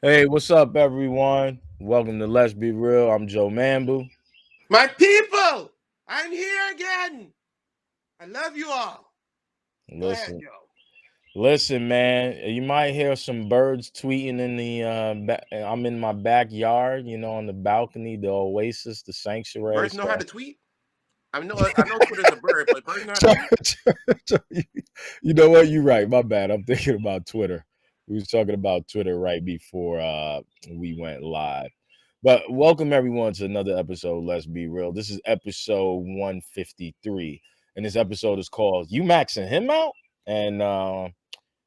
Hey, what's up, everyone? Welcome to Let's Be Real. I'm Joe Mambu. My people, I'm here again. I love you all. Go ahead, Listen, Joe. listen, man. You might hear some birds tweeting in the. I'm in my backyard, on the balcony, the oasis, the sanctuary. Birds know how So, to tweet. I know Twitter's a bird, but birds know how to tweet. you know what? You're right. My bad. I'm thinking about Twitter. We was talking about Twitter right before we went live. But welcome everyone to another episode. Let's be real. This is episode 153, and this episode is called "You Maxing Him Out." And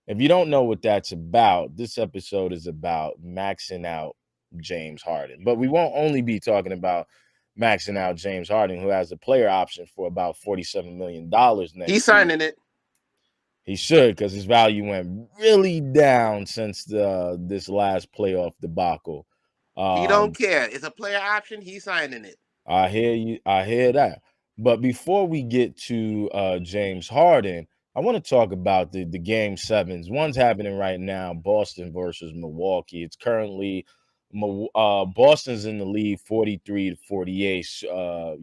if you don't know what that's about, this episode is about maxing out James Harden. But we won't only be talking about maxing out James Harden, who has a player option for about $47 million He's next season. signing it. He should, because his value went really down since this last playoff debacle. He don't Um, care. It's a player option. He's signing it. I hear you. I hear that. But before we get to James Harden, I want to talk about the game sevens. One's happening right now, Boston versus Milwaukee. It's currently Boston's in the lead 43-48.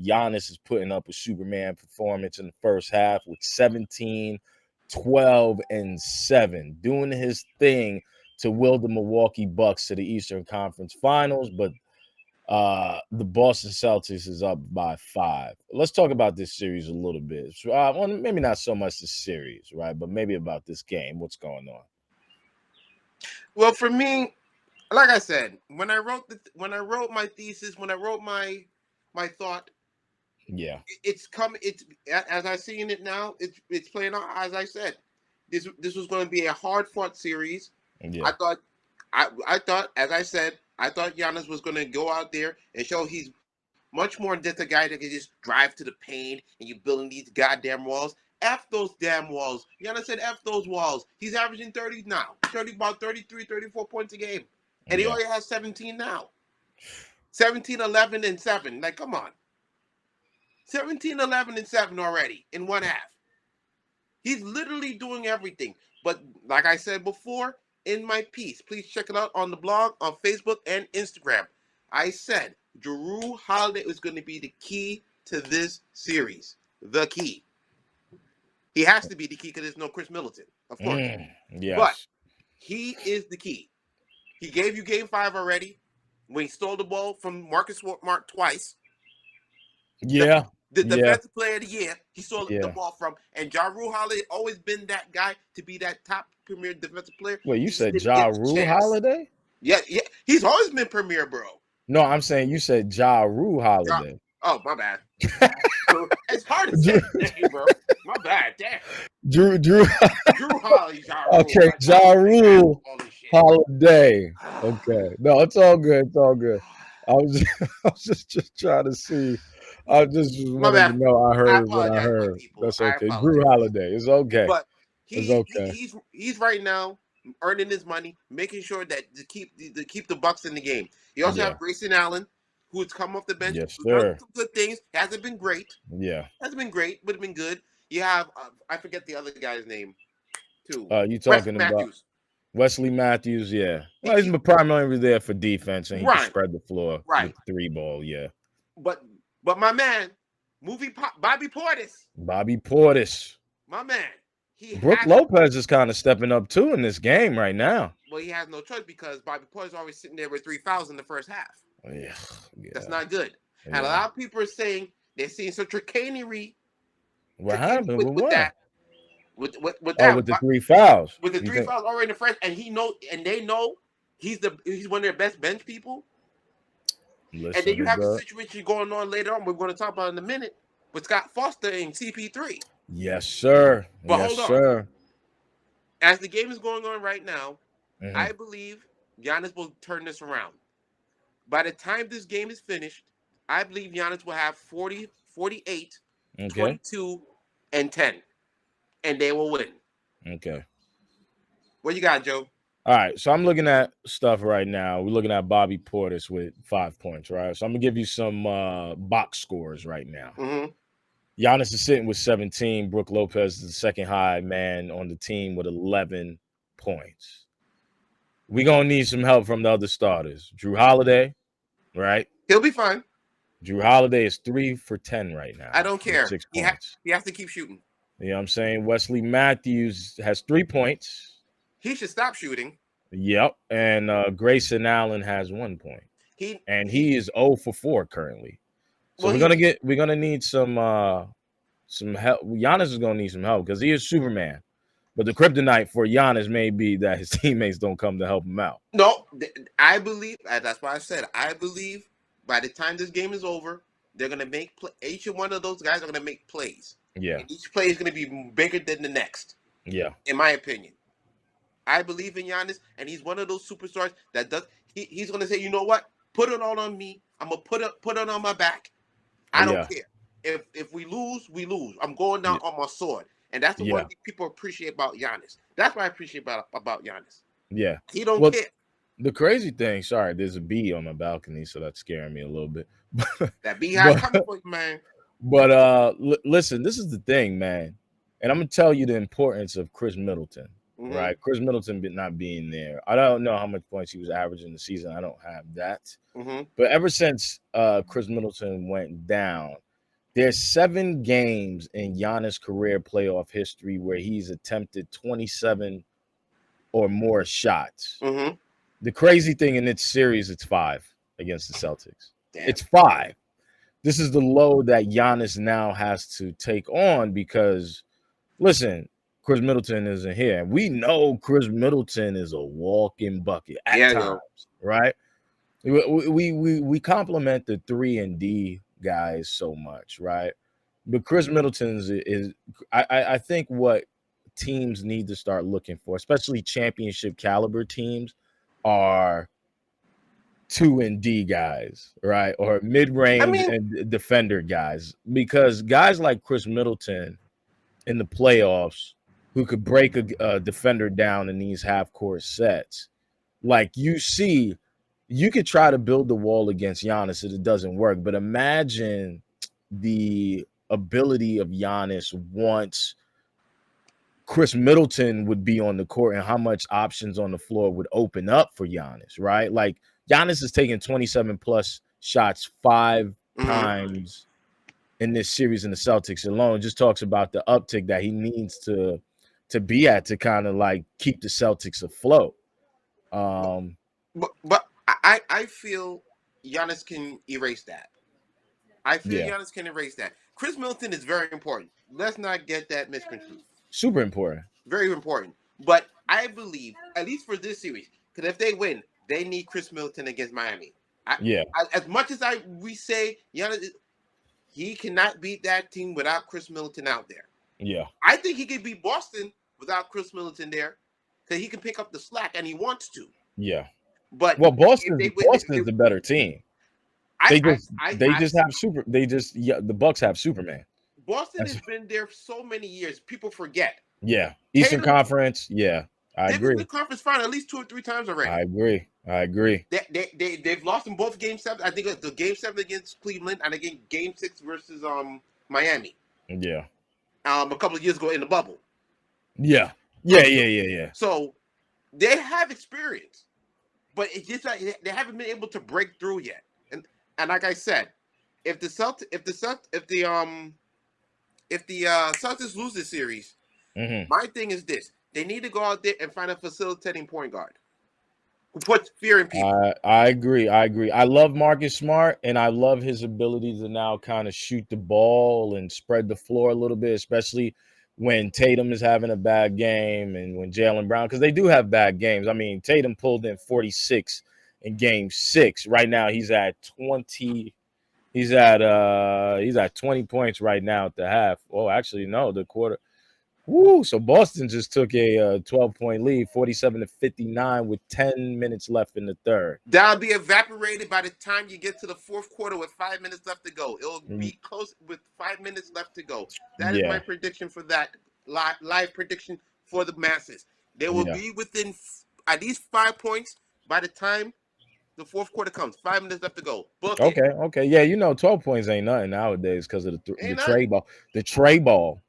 Giannis is putting up a Superman performance in the first half with 17, 12, and 7, doing his thing to will the Milwaukee Bucks to the Eastern Conference Finals. But the Boston Celtics is up by 5. Let's talk about this series a little bit. Well, maybe not so much the series, right? But maybe about this game. What's going on? Well, for me, like I said, when I wrote my thesis, when I wrote my thought, Yeah. it's coming. It's as I seeing it now. It's playing out as I said. This was going to be a hard fought series. I Yeah. thought, I thought, as I said, I thought Giannis was going to go out there and show he's much more than just a guy that can just drive to the paint and you building these goddamn walls. F those damn walls. Giannis said F those walls. He's averaging 30 now. About 33, 34 points a game. And he Yeah. only has 17 now. 17, 11, and 7. Like, come on. 17, 11, and 7 already in one half. He's literally doing everything. But like I said before, in my piece, please check it out on the blog, on Facebook, and Instagram. I said Jrue Holiday is going to be the key to this series. The key. He has to be the key because there's no Chris Middleton, of course. But Yes. he is the key. He gave you game 5 already when he stole the ball from Marcus Smart twice. Yeah. The Yeah. defensive player of the year, he stole the Yeah. ball from. And Jrue Holiday always been that guy to be that top premier defensive player. Wait, you He just said didn't Ja get the Rule chance. Holiday? Yeah. He's always been premier, bro. No, I'm saying you said Ja Rule Holiday. Oh, my bad. It's hard to say, bro. My bad. Damn. Jrue Jrue Holiday, Ja Rule. Okay, Ja Rule Holiday. Okay. No, it's all good. It's all good. I was I was just trying to see. I just My wanted to bad. know I I heard what I apologize, my heard. people. That's I okay. apologize. Drew Holiday. It's okay. But It's okay. he's right now earning his money, making sure that to keep the Bucks in the game. You also Yeah. have Grayson Allen, who's come off the bench, Yes, who's done sir. some good things. Hasn't been great. Yeah. Hasn't been great, but it's been good. You have I forget the other guy's name too. You Wesley talking about Matthews. Wesley Matthews? Yeah. Well, he's been primarily there for defense, and he can Right. spread the floor Right. with the 3 ball. Yeah. But my man, Bobby Portis. Bobby Portis. My man. Brook Lopez is kind of stepping up too in this game right now. Well, he has no choice because Bobby Portis is always sitting there with 3 fouls in the first half. Yeah. That's not good. Yeah. And a lot of people are saying they're seeing some chicanery. What happened with that? what? With Oh, with the 3 fouls. With the 3 fouls already in the first, and they know he's one of their best bench people. Listen, and then you have a situation going on later on. We're going to talk about in a minute with Scott Foster and CP3. Yes, sir. But yes, hold on. sir. As the game is going on right now, I believe Giannis will turn this around. By the time this game is finished, I believe Giannis will have 40, 48, 22, and 10. And they will win. Okay. What you got, Joe? All right. So I'm looking at stuff right now. We're looking at Bobby Portis with 5 points, right? So I'm going to give you some box scores right now. Mm-hmm. Giannis is sitting with 17. Brook Lopez is the second high man on the team with 11 points. We're gonna need some help from the other starters. Drew Holiday, right? He'll be fine. Drew Holiday is 3 for 10 right I now don't with care. 6 points. He has to keep shooting. You know what I'm saying? Wesley Matthews has 3 points. He should stop shooting. Yep. And Grayson Allen has 1 point. And He he is 0 for 4 currently. So well we're gonna need some help. Giannis is gonna need some help because he is Superman. But the kryptonite for Giannis may be that his teammates don't come to help him out. no. I believe that's why I said I believe by the time this game is over, they're gonna make each one of those guys are gonna make plays, Yeah. and each play is gonna be bigger than the next. Yeah. In my opinion, I believe in Giannis, and he's one of those superstars that does. He's gonna say, you know what? Put it all on me. I'm gonna put it on my back. I don't Yeah. care. If we lose, we lose. I'm going down Yeah. on my sword. And that's the one Yeah. thing people appreciate about Giannis. That's what I appreciate about Giannis. Yeah. He don't Well, care. the crazy thing, sorry, there's a bee on my balcony, so that's scaring me a little bit. That beehive but coming for you, man. but listen, this is the thing, man. And I'm gonna tell you the importance of Chris Middleton, Mm-hmm. right? Chris Middleton not being there. I don't know how much points he was averaging the season. I don't have that. Mm-hmm. But ever since Chris Middleton went down, there's 7 games in Giannis' career playoff history where he's attempted 27 or more shots. Mm-hmm. The crazy thing in its series, it's 5 against the Celtics. Damn. It's 5. This is the load that Giannis now has to take on because, listen, Chris Middleton isn't here. We know Chris Middleton is a walking bucket at Yeah, times, yo. right? We compliment the 3 and D guys so much, right? But Chris Middleton's is I think what teams need to start looking for, especially championship caliber teams, are 2 and D guys, right? Or mid I range mean, and defender guys, because guys like Chris Middleton in the playoffs who could break a defender down in these half court sets, like you could try to build the wall against Giannis and it doesn't work. But imagine the ability of Giannis once Chris Middleton would be on the court and how much options on the floor would open up for Giannis, right? Like Giannis is taking 27 plus shots 5 mm-hmm. times in this series in the Celtics alone. It just talks about the uptick that he needs to be at to kind of like keep the Celtics afloat. But I feel Giannis can erase that. I feel Yeah, Giannis can erase that. Chris Middleton is very important. Let's not get that misconstrued. super important. Very important. But I believe, at least for this series, because if they win, they need Chris Middleton against Miami. Yeah, As much as we say Giannis, he cannot beat that team without Chris Middleton out there. yeah, I think he could beat Boston without Chris Middleton there, because he can pick up the slack and he wants to. yeah. But Well, if Boston's they win, Boston's the better team. They just have the Bucks have Superman. Boston That's, has been there so many years. People forget. yeah, Eastern Tatum, Conference. Yeah, I they've been in agree. the conference final at least 2 or 3 times already. I agree. I agree. They've lost in both game 7. I think it's the game 7 against Cleveland and again game 6 versus Miami. Yeah. A couple of years ago in the bubble. Yeah. Yeah. So they have experience, but it's just like they haven't been able to break through yet. And like I said, if the Celtics lose this series, my thing is this: they need to go out there and find a facilitating point guard who puts fear in people. I agree. I love Marcus Smart, and I love his ability to now kind of shoot the ball and spread the floor a little bit, especially when Tatum is having a bad game and when Jaylen Brown, because they do have bad games. I mean, Tatum pulled in 46 in game 6. Right now, he's at 20. He's at 20 points right now at the half. Oh, actually, no, the quarter. Woo! So Boston just took a 12-point lead, 47-59, with 10 minutes left in the third. That'll be evaporated by the time you get to the fourth quarter with 5 minutes left to go. It'll be close with 5 minutes left to go. That is my prediction for that live prediction for the masses. They will be within at least 5 points by the time the fourth quarter comes. 5 minutes left to go. Book it. Okay. Yeah, 12 points ain't nothing nowadays because of the tray ball. The tray ball.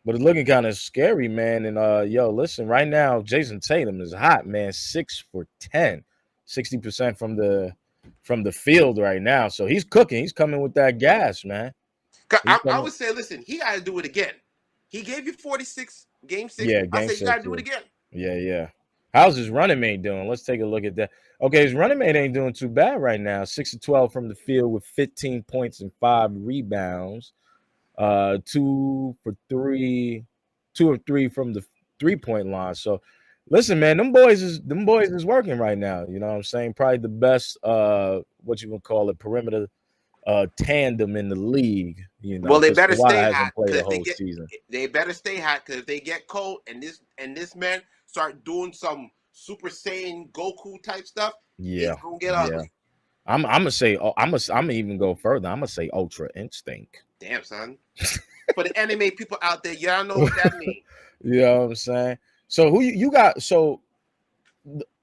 But it's looking kind of scary, man. And yo, listen, right now, Jason Tatum is hot, man. 6 for 10, 60% from the field right now. So he's cooking. He's coming with that gas, man. 'Cause He's I coming. would say, listen, he got to do it again. He gave you 46 game six. Yeah, I game say you got to six. do it Yeah, again. yeah, yeah. How's his running mate doing? Let's take a look at that. Okay, his running mate ain't doing too bad right now. 6 of 12 from the field with 15 points and 5 rebounds. 2 for 3, 2 of 3 from the 3-point line. So listen, man, them boys is working right now. You know what I'm saying? Probably the best what you would call it, perimeter tandem in the league, Well, they because better Kawhi stay hot hasn't played because a if they whole get, season. they better stay hot because if they get cold and this man start doing some Super Saiyan Goku type stuff, Yeah, it's gonna get yeah. ugly. I'm gonna say I'm gonna even go further. I'm gonna say Ultra Instinct. Damn, son. For the anime people out there, y'all know what that means. You know what I'm saying? So who you got? So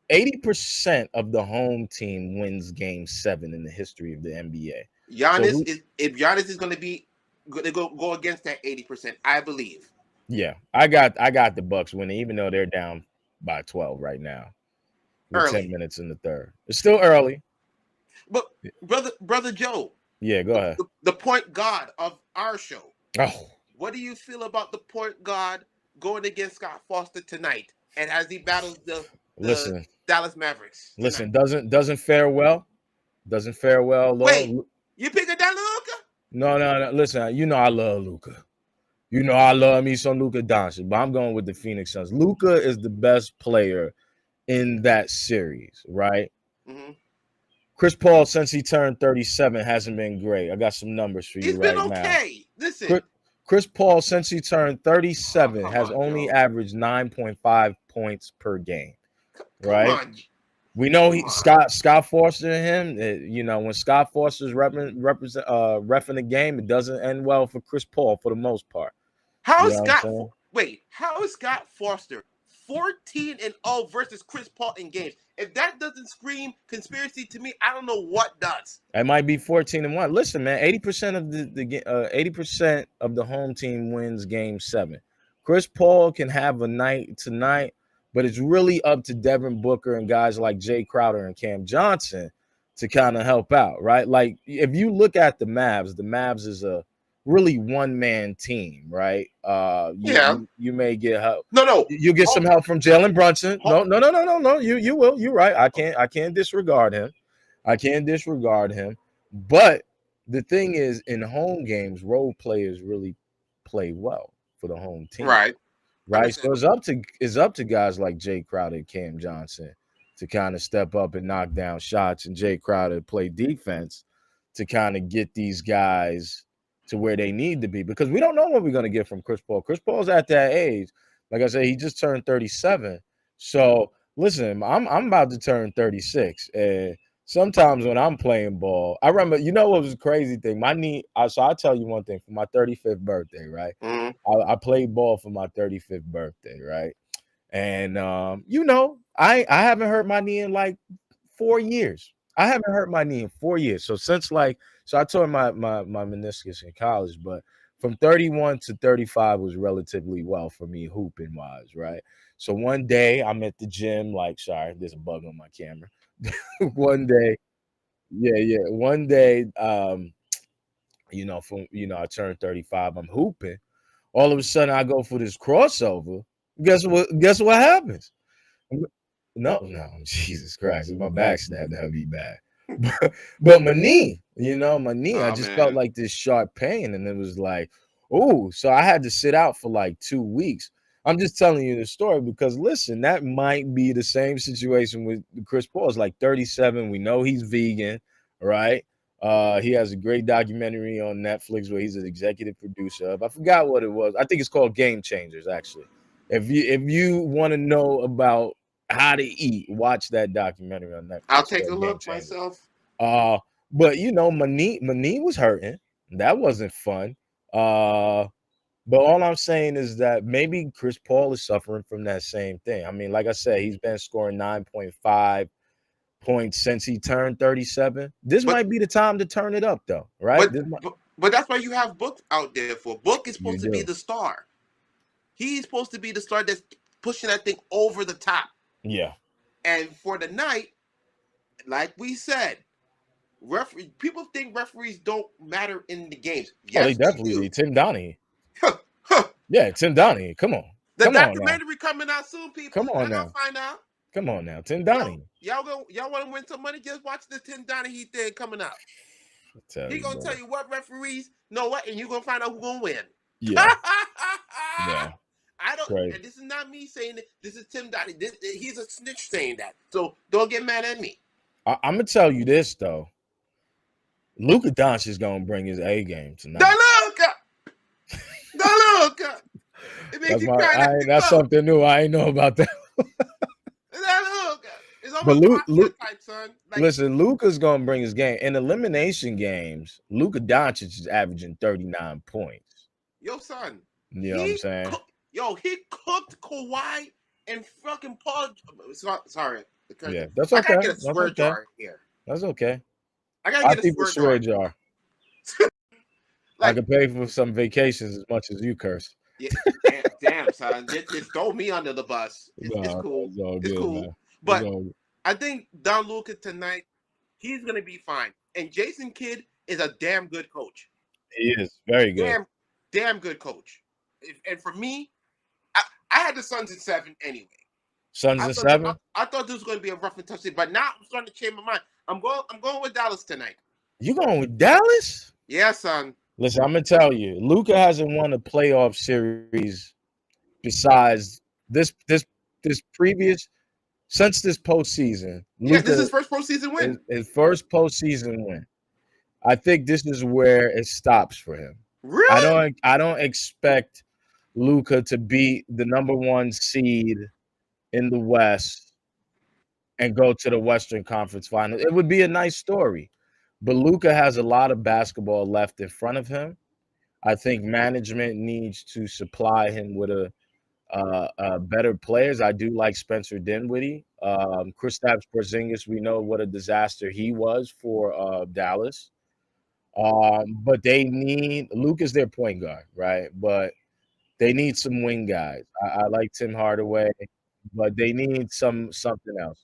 80% of the home team wins game 7 in the history of the NBA. So Giannis who? is if Giannis is gonna be gonna go against that 80%, I believe. Yeah, I got the Bucks winning, even though they're down by 12 right now with 10 Early. minutes in the third. It's still early. But brother Joe, Yeah, go ahead. the point guard of our show. Oh, What do you feel about the point guard going against Scott Foster tonight, and as he battles the listen, Dallas Mavericks tonight? listen. Doesn't fare well. Doesn't fare well at Wait, all. you picking that Luka? No, no, no. Listen, I love Luca. I love me some Luca Doncic, but I'm going with the Phoenix Suns. Luca is the best player in that series, right? Mm-hmm. Chris Paul, since he turned 37, hasn't been great. I got some numbers for He's you been right now. okay. Listen, Chris, Chris Paul, since he turned oh 37, come has on, only Joe. averaged 9.5 points per game, Come right? on, We know come on. Scott Foster and him. When Scott Foster's repping the game, it doesn't end well for Chris Paul for the most part. How You is know what I'm saying? Wait, how is Scott Foster 14-0 versus Chris Paul in games? If that doesn't scream conspiracy to me, I don't know what does. It might be 14-1. Listen, man, 80% of the 80% of the home team wins game 7. Chris Paul can have a night tonight, but it's really up to Devin Booker and guys like Jay Crowder and Cam Johnson to kind of help out, right? Like if you look at the Mavs is a really one-man team, right? Yeah. You may get help. No, no. You get some Hold, help from Jalen Brunson. hold, No, no, no, no, no, no. You will. You're right. I can't disregard him. I can't disregard him. But the thing is, in home games, role players really play well for the home team, right. right? So Understandable. it's up to guys like Jay Crowder and Cam Johnson to kind of step up and knock down shots, and Jay Crowder play defense to kind of get these guys to where they need to be, because we don't know what we're going to get from Chris Paul. Chris Paul's at that age. Like I said, he just turned 37. So listen, I'm about to turn 36, and sometimes when I'm playing ball, I remember, what was the crazy thing? My knee. So I'll tell you one thing. For my 35th birthday, right? Mm-hmm. I played ball for my 35th birthday, right? And I haven't hurt my knee in like 4 years. I haven't hurt my knee in 4 years. So I tore my meniscus in college, but from 31 to 35 was relatively well for me hooping wise, right? So one day I'm at the gym, like, sorry, there's a bug on my camera. One day, yeah, yeah. One day, I turned 35, I'm hooping. All of a sudden I go for this crossover. Guess what happens? No, no, Jesus Christ. If my back snapped, that would be bad. But my knee, I Oh just felt man. like this sharp pain, and it was like, oh, so I had to sit out for like 2 weeks. I'm just telling you the story because listen, that might be the same situation with Chris Paul. It's like 37. We know he's vegan, right? He has a great documentary on Netflix where he's an executive producer of. I forgot what it was. I think it's called Game Changers, actually. If you want to know about how to eat, watch that documentary on I'll Netflix take a called Game look Changers. myself. But my knee was hurting. That wasn't fun. But all I'm saying is that maybe Chris Paul is suffering from that same thing. I mean, like I said, he's been scoring 9.5 points since he turned 37. This But might be the time to turn it up, though, right? but but that's why you have Book out there for. Book is You supposed to be do. the star. He's supposed to be the star that's pushing that thing over the top. Yeah. And for the night, like we said, people think referees don't matter in the games. Oh, they Yes, they definitely do. do. Tim Donaghy. Yeah, Tim Donaghy. Come on. The Come on now. documentary coming out soon, people. Come on Y'all gonna now. find out. Come on now. Tim Y'all, Donaghy. y'all want to win some money? Just watch the Tim Donaghy thing coming out. I tell He you, gonna bro. tell you what referees know what, and you gonna find out who gonna win. Yeah. Yeah. I don't. Crazy. And this is not me saying it. This is Tim Donaghy. He's a snitch saying that. So don't get mad at me. I'm gonna tell you this though. Luka Doncic is gonna bring his A game tonight. The Luka. It makes you cry. That's something new. I ain't know about that. It's almost mafia type, son. Like, listen, Luka's gonna bring his game. In elimination games, Luka Doncic is averaging 39 points. Yo, son. You know what I'm saying? He cooked Kawhi and fucking Paul. Sorry. Yeah, that's okay. I gotta get a swear jar here. That's okay. I gotta get a swear jar. Like, I could pay for some vacations as much as you curse. Yeah, damn, son. Just throw me under the bus. It's cool. It's cool. Man. But I think Don Luka tonight, he's gonna be fine. And Jason Kidd is a damn good coach. He is very good. Damn good coach. And for me, I had the Suns at 7 anyway. Suns at 7? I thought this was going to be a rough and tough season, but now I'm starting to change my mind. I'm going with Dallas tonight. You going with Dallas? Yeah, son. Listen, I'm gonna tell you, Luka hasn't won a playoff series besides this previous since this postseason. Yeah, this is his first postseason win. His first postseason win. I think this is where it stops for him. Really? I don't expect Luka to beat the number 1 seed in the West and go to the Western Conference Finals. It would be a nice story. But Luka has a lot of basketball left in front of him. I think management needs to supply him with a better players. I do like Spencer Dinwiddie. Kristaps Porzingis, we know what a disaster he was for Dallas. But they need Luka's their point guard, right? But they need some wing guys. I like Tim Hardaway, but they need something else.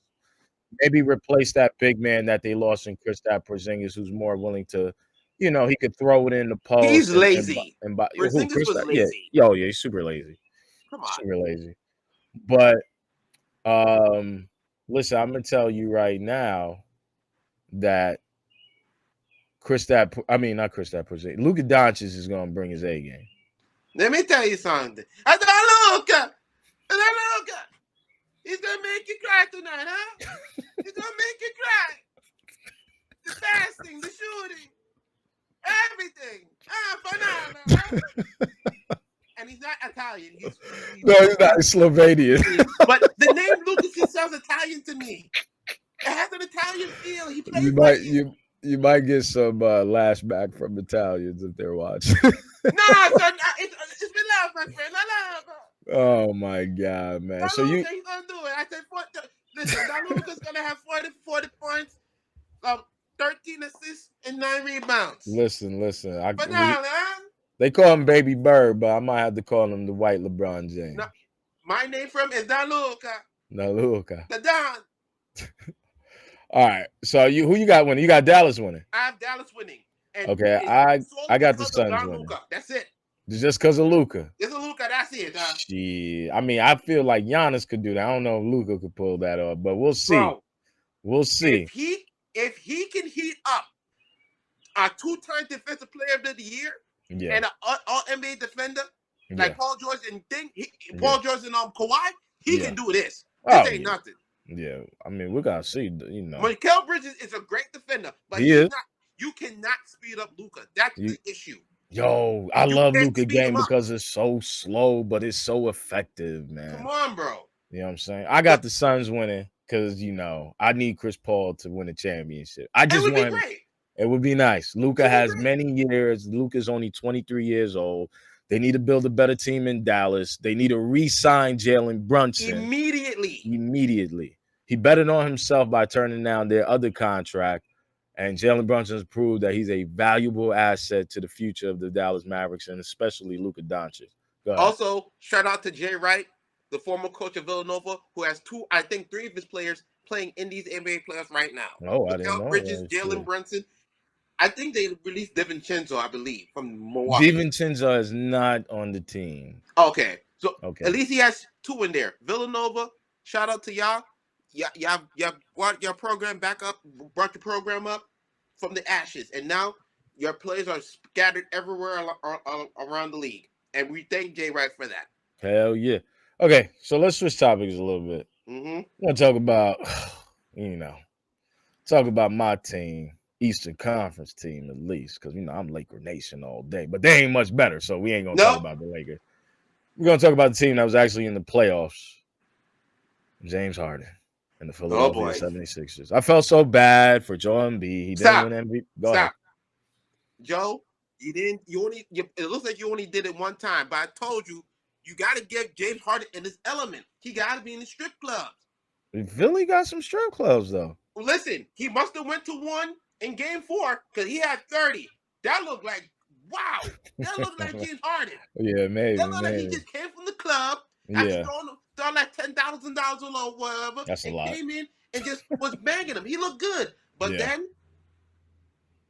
Maybe replace that big man that they lost in Kristaps Porzingis, who's more willing to, he could throw it in the post. He's lazy. Porzingis was lazy. Yeah, he's super lazy. Come on. Super lazy. But listen, I'm gonna tell you right now that not Kristaps Porzingis. Luka Doncic is gonna bring his A game. Let me tell you something. Luka. He's gonna make you cry tonight, huh? He's gonna make you cry. The fasting, the shooting, everything. Banana. And he's not Italian. He's not Slovenian. But the name Lucas sounds Italian to me. It has an Italian feel. He plays you might get some lashback from Italians if they're watching. No, son, it's been love, my friend. I love. Oh my God, man! He's gonna do it. I said, listen, Luka's gonna have 40 points, 13 assists, and 9 rebounds. Listen. Banana. They call him Baby Bird, but I might have to call him the White LeBron James. No, my name for him is Don Luka. No, Luka. The Don. All right. So who you got winning? You got Dallas winning. I have Dallas winning. And okay, I got the Suns winning. Luka. That's it. Just because of Luka. Just of Luka. That's it. Shit. I mean, I feel like Giannis could do that. I don't know if Luka could pull that off, but we'll see. Bro, we'll see. If he can heat up a 2-time defensive player of the year and an all NBA defender like Paul George and Paul George and Kawhi, he can do this. This ain't nothing. Yeah, I mean, we're gonna see. Mikal Bridges is a great defender, but you cannot speed up Luka. That's the issue. Yo, I love Luka game because it's so slow, but it's so effective, man. Come on, bro. You know what I'm saying? I got the Suns winning because I need Chris Paul to win a championship. It would be great. It would be nice. Luka has many years. Luka's only 23 years old. They need to build a better team in Dallas. They need to re-sign Jalen Brunson immediately. He betted on himself by turning down their other contract. And Jalen Brunson has proved that he's a valuable asset to the future of the Dallas Mavericks and especially Luka Doncic. Go ahead. Also, shout out to Jay Wright, the former coach of Villanova, who has I think three of his players playing in these NBA playoffs right now. Oh, I didn't Mikal know Bridges, that Jalen shit. Brunson. I think they released DiVincenzo, I believe, from Milwaukee. DiVincenzo is not on the team. Okay, so at Okay. least he has two in there. Villanova, shout out to y'all. Y'all brought your program back up, brought your program up from the ashes, and now your players are scattered everywhere around the league. And we thank Jay Wright for that. Hell yeah. Okay, so let's switch topics a little bit. Mm-hmm. I'm gonna talk about, you know, talk about my team, Eastern Conference team at least, because I'm Laker Nation all day, but they ain't much better, so we ain't gonna talk Nope. about the Lakers. We're gonna talk about the team that was actually in the playoffs. James Harden and the Oh Philadelphia boy. 76ers. I felt so bad for Joel Embiid. He didn't Stop. win MVP. Go ahead. Stop. Joe, you didn't. It looks like you only did it one time, but I told you, you got to give James Harden in his element. He got to be in the strip clubs. Philly got some strip clubs though. Well, listen, he must have went to one in Game 4 because he had 30. That looked like wow. That looked like James Harden. Yeah, That maybe, looked like he just came from the club after Yeah, throwing like $10,000 or whatever, that's a and lot. came in and just was banging him. He looked good, but Yeah. then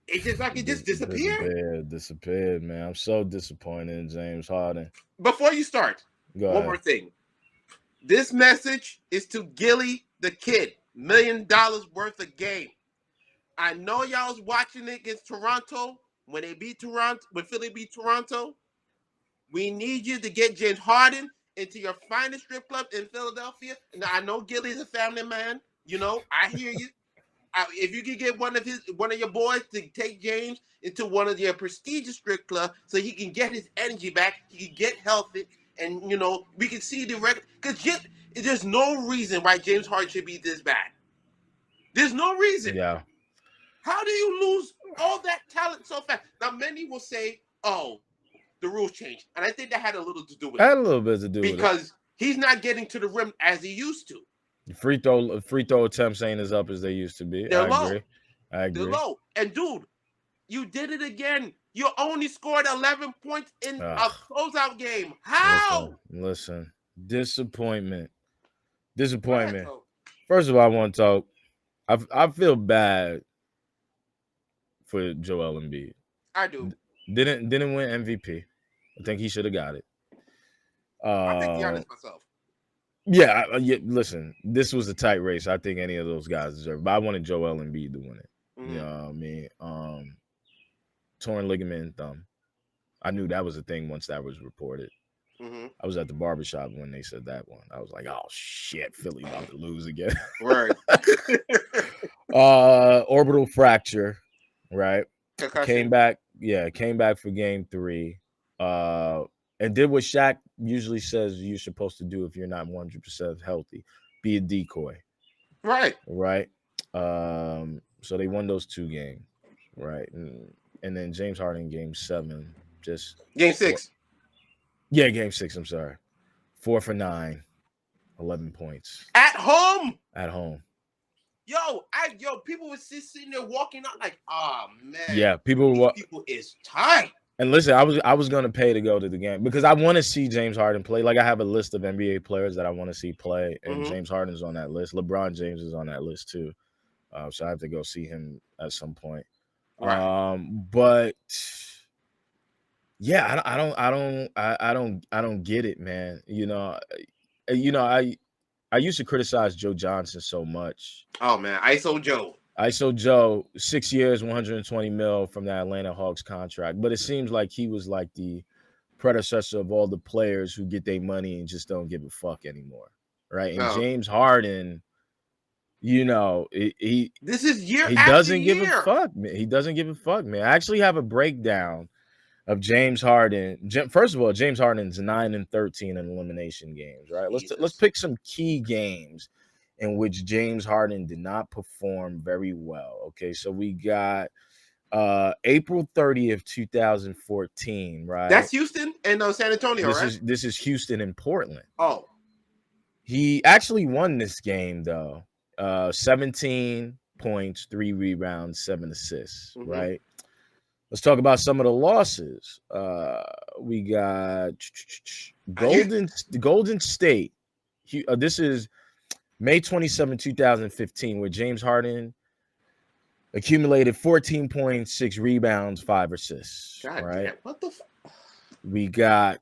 it's just like it just disappeared. Disappeared, man. I'm so disappointed in James Harden. Before you start, Go one more ahead. thing. This message is to Gilly the Kid. $1 million worth of game. I know y'all was watching it against Toronto when they beat Toronto, when Philly beat Toronto. We need you to get James Harden into your finest strip club in Philadelphia. Now I know Gilly's a family man. You know, I hear you. If you could get one of your boys to take James into one of your prestigious strip clubs so he can get his energy back, he can get healthy, and we can see the record. Because there's no reason why James Harden should be this bad. There's no reason. Yeah. How do you lose all that talent so fast? Now many will say, "Oh, the rules changed," and I think that had a little to do with it Had a little bit to do with it. because he's not getting to the rim as he used to. Free throw attempts ain't as up as they used to be. They're I low. agree. I They're agree. low. And dude, you did it again. You only scored 11 points in a closeout game. How? Listen. Disappointment. Ahead, First of all, I want to talk. I feel bad for Joel Embiid. I do. Didn't win MVP. I think he should have got it. I think Giannis myself. Yeah, listen, this was a tight race. I think any of those guys deserve it. But I wanted Joel Embiid to win it. Mm-hmm. You know what I mean? Torn ligament in thumb. I knew that was a thing once that was reported. Mm-hmm. I was at the barbershop when they said that one. I was like, oh shit, Philly about to lose again. Right. Orbital fracture, right? Concussion. Came back for game 3. And did what Shaq usually says you're supposed to do if you're not 100% healthy. Be a decoy. Right. Right. So they won those 2 games. Right. And then James Harden game 7. Just game 6. Yeah, game 6, I'm sorry. 4 for 9, 11 points. At home. People were sitting there walking out like, oh man. Yeah, people is tight. And listen, I was gonna pay to go to the game because I want to see James Harden play. Like I have a list of NBA players that I want to see play, and James Harden's on that list. LeBron James is on that list too, so I have to go see him at some point. Right. But yeah, I don't get it, man. I used to criticize Joe Johnson so much. Oh man, ISO Joe, 6 years, 120 mil from the Atlanta Hawks contract. But it seems like he was like the predecessor of all the players who get their money and just don't give a fuck anymore. Right. And James Harden, this is year he after doesn't year. give a fuck, man. He doesn't give a fuck, man. I actually have a breakdown of James Harden. First of all, James Harden's 9-13 in elimination games, right? Let's pick some key games in which James Harden did not perform very well. Okay, so we got April 30th, 2014, right? That's Houston and San Antonio, right? This is Houston and Portland. Oh. He actually won this game, though. 17 points, 3 rebounds, 7 assists, right? Let's talk about some of the losses. We got You Golden State. This is May 27, 2015, where James Harden accumulated 14.6 rebounds, 5 assists. God Right. damn, what the We got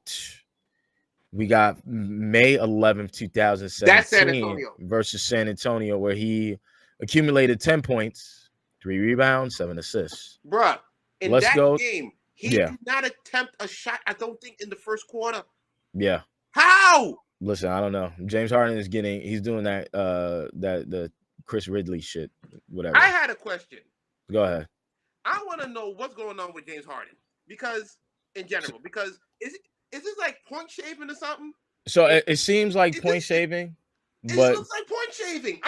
May 11th, That's San 2017 Antonio. versus San Antonio, where he accumulated 10 points, 3 rebounds, 7 assists. Bruh, in Let's that go. game, he Yeah. did not attempt a shot, I don't think, in the first quarter. Yeah. How? Listen, I don't know. James Harden is he's doing that the Chris Ridley shit, whatever. I had a question. Go ahead. I want to know what's going on with James Harden. Because, in general, is this like point shaving or something? So it seems like point shaving, It but looks like point shaving.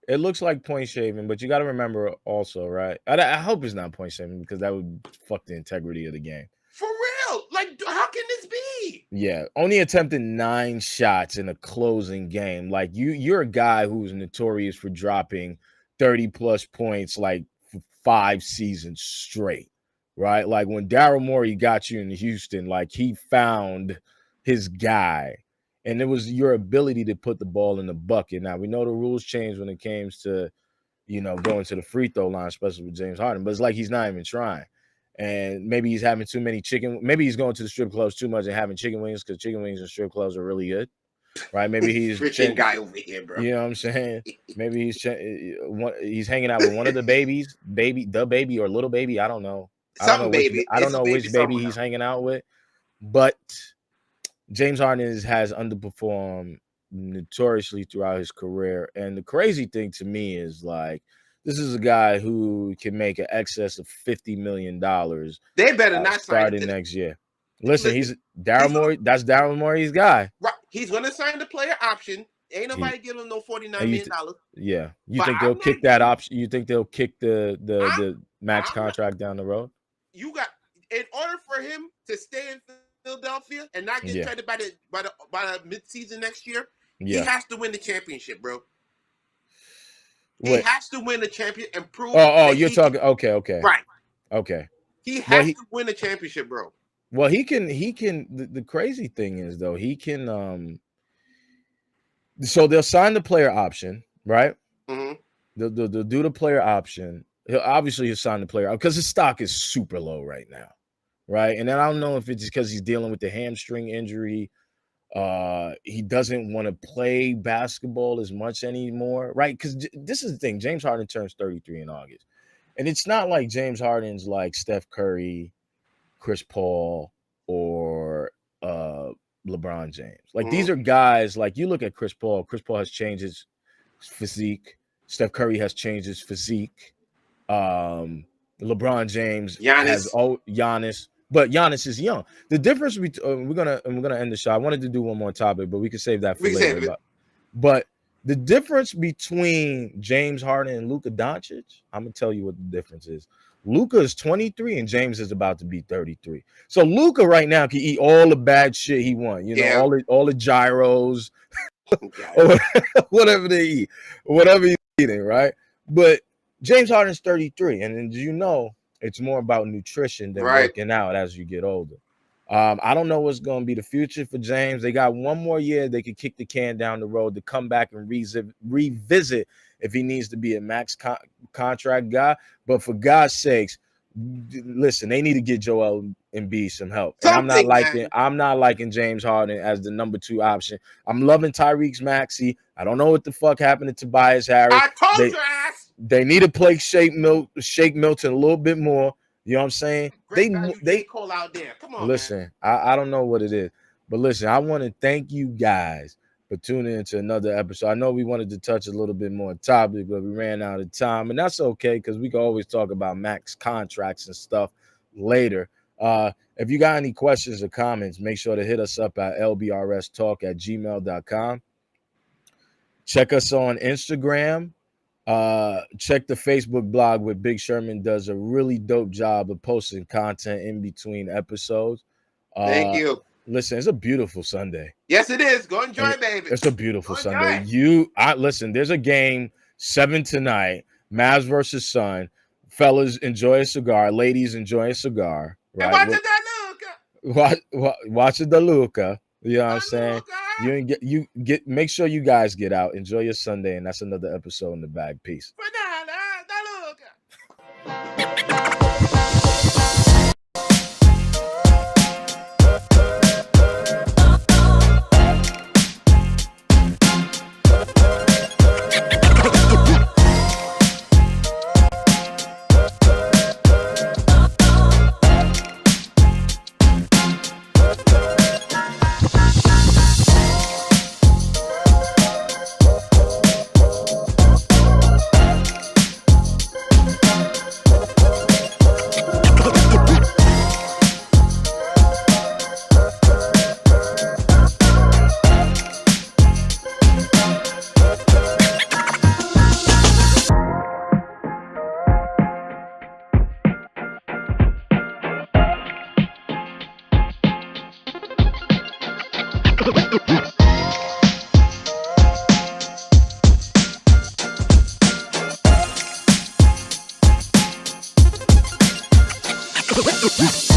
it looks like point shaving, but you got to remember also, right? I hope it's not point shaving because that would fuck the integrity of the game. For real? Like, how can this be? Yeah, only attempted 9 shots in a closing game. Like you're a guy who's notorious for dropping 30 plus points like 5 seasons straight, right? Like when Daryl Morey got you in Houston, like he found his guy, and it was your ability to put the ball in the bucket. Now we know the rules changed when it came to going to the free throw line, especially with James Harden, but it's like he's not even trying. And maybe he's having too many maybe he's going to the strip clubs too much and having chicken wings because chicken wings and strip clubs are really good, right? Maybe he's freaking guy over here, bro. You know what I'm saying? Maybe he's hanging out with one of the babies, the baby or little baby. I don't know. I don't know which baby he's hanging out with. But James Harden has underperformed notoriously throughout his career. And the crazy thing to me is like, this is a guy who can make an excess of $50 million. They better not starting next year. Listen, he's Daryl Morey. That's Daryl Morey's guy. Right. He's going to sign the player option. Ain't nobody giving him no $49 million. Yeah. You think they'll kick that option? You think they'll kick the max contract down the road? You got, in order for him to stay in Philadelphia and not get traded by the midseason next year, he has to win the championship, bro. He has to win the championship and prove. You're talking. Okay. Right. Okay. He has to win the championship, bro. Well, he can. The crazy thing is though, he can. So they'll sign the player option, right? Mm-hmm. They'll do the player option. He'll sign the player because his stock is super low right now, right? And then I don't know if it's because he's dealing with the hamstring injury. He doesn't want to play basketball as much anymore, right? Because this is the thing. James Harden turns 33 in August. And it's not like James Harden's like Steph Curry, Chris Paul, or LeBron James. Like these are guys, like you look at Chris Paul. Chris Paul has changed his physique. Steph Curry has changed his physique. LeBron James has Giannis. But Giannis is young. The difference between we're gonna end the show. I wanted to do one more topic, but we can save that for later. But the difference between James Harden and Luka Doncic, I'm gonna tell you what the difference is. Luka is 23 and James is about to be 33. So Luka right now can eat all the bad shit he wants. All the gyros, or whatever they eat, whatever he's eating, right? But James Harden's 33, and it's more about nutrition than working out as you get older. I don't know what's going to be the future for James. They got one more year. They could kick the can down the road to come back and revisit if he needs to be a max contract guy. But for God's sakes, listen, they need to get Joel Embiid some help. And I'm not liking James Harden as the number 2 option. I'm loving Tyrese Maxey. I don't know what the fuck happened to Tobias Harris. I told your ass. They need to play Shake Milton a little bit more. You know what I'm saying? They call out there. Come on. Listen, I don't know what it is, but listen, I want to thank you guys for tuning into another episode. I know we wanted to touch a little bit more topic, but we ran out of time, and that's okay because we can always talk about max contracts and stuff later. If you got any questions or comments, make sure to hit us up at lbrstalk@gmail.com. Check us on Instagram. Check the Facebook blog where Big Sherman does a really dope job of posting content in between episodes. Thank you. Listen, it's a beautiful Sunday. Yes, it is. Go enjoy, baby. It's a beautiful Sunday. Listen, there's a game 7 tonight, Mavs versus Sun. Fellas, enjoy a cigar. Ladies, enjoy a cigar. And Right? watch it Watch the Luca. You know what I'm saying? that You get make sure you guys get out. Enjoy your Sunday, and that's another episode in the bag. Peace. Woo!